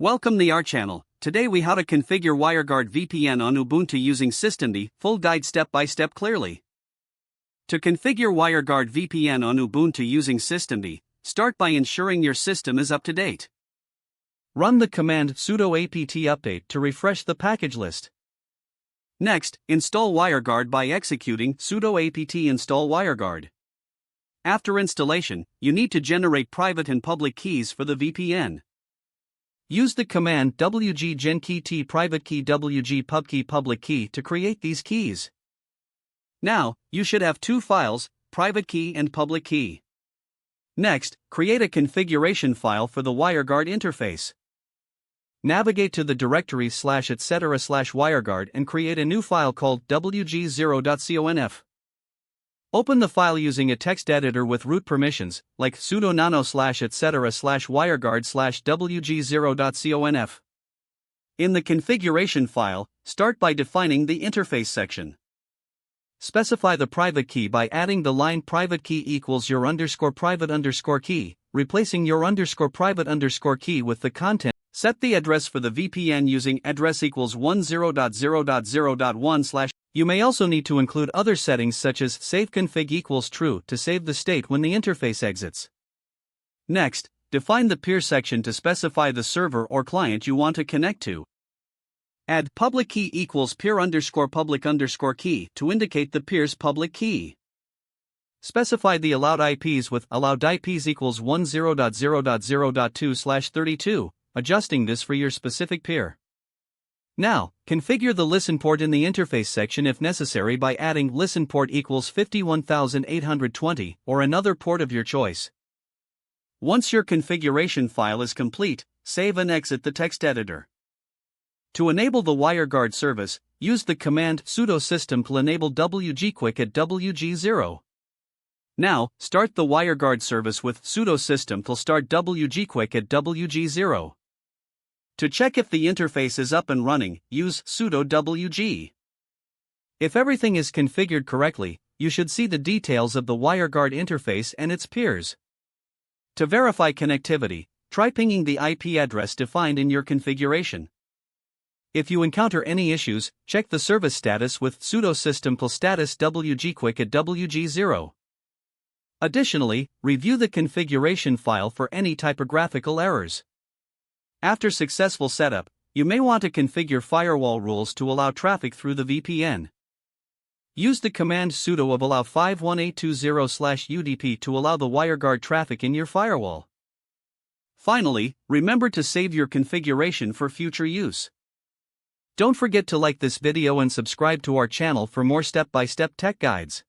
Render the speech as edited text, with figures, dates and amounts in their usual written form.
Welcome to our channel. Today we how to configure WireGuard VPN on Ubuntu using systemd, full guide step by step clearly. To configure WireGuard VPN on Ubuntu using systemd, start by ensuring your system is up to date. Run the command sudo apt update to refresh the package list. Next, install WireGuard by executing sudo apt install WireGuard. After installation, you need to generate private and public keys for the VPN. Use the command wg-gen-key private key wg pubkey public key to create these keys. Now, you should have two files, private key and public key. Next, create a configuration file for the WireGuard interface. Navigate to the directory /etc/WireGuard and create a new file called wg0.conf. Open the file using a text editor with root permissions, like sudo nano /etc/WireGuard/wg0.conf. In the configuration file, start by defining the interface section. Specify the private key by adding the line private key equals your _private key, replacing your _private key with the content. Set the address for the VPN using address equals 10.0.0.1/. You may also need to include other settings such as save config equals true to save the state when the interface exits. Next, define the peer section to specify the server or client you want to connect to. Add public key equals peer_public_ key to indicate the peer's public key. Specify the allowed IPs with allowed IPs equals 10.0.0.2/32, adjusting this for your specific peer. Now, configure the listen port in the interface section if necessary by adding listen port equals 51820 or another port of your choice. Once your configuration file is complete, save and exit the text editor. To enable the WireGuard service, use the command sudo system to enable wg-quick at wg0. Now, start the WireGuard service with sudo system to start wg-quick at wg0. To check if the interface is up and running, use sudo wg. If everything is configured correctly, you should see the details of the WireGuard interface and its peers. To verify connectivity, try pinging the IP address defined in your configuration. If you encounter any issues, check the service status with sudo system status wg-quick at wg0. Additionally, review the configuration file for any typographical errors. After successful setup, you may want to configure firewall rules to allow traffic through the VPN. Use the command sudo of allow 51820/UDP to allow the WireGuard traffic in your firewall. Finally, remember to save your configuration for future use. Don't forget to like this video and subscribe to our channel for more step-by-step tech guides.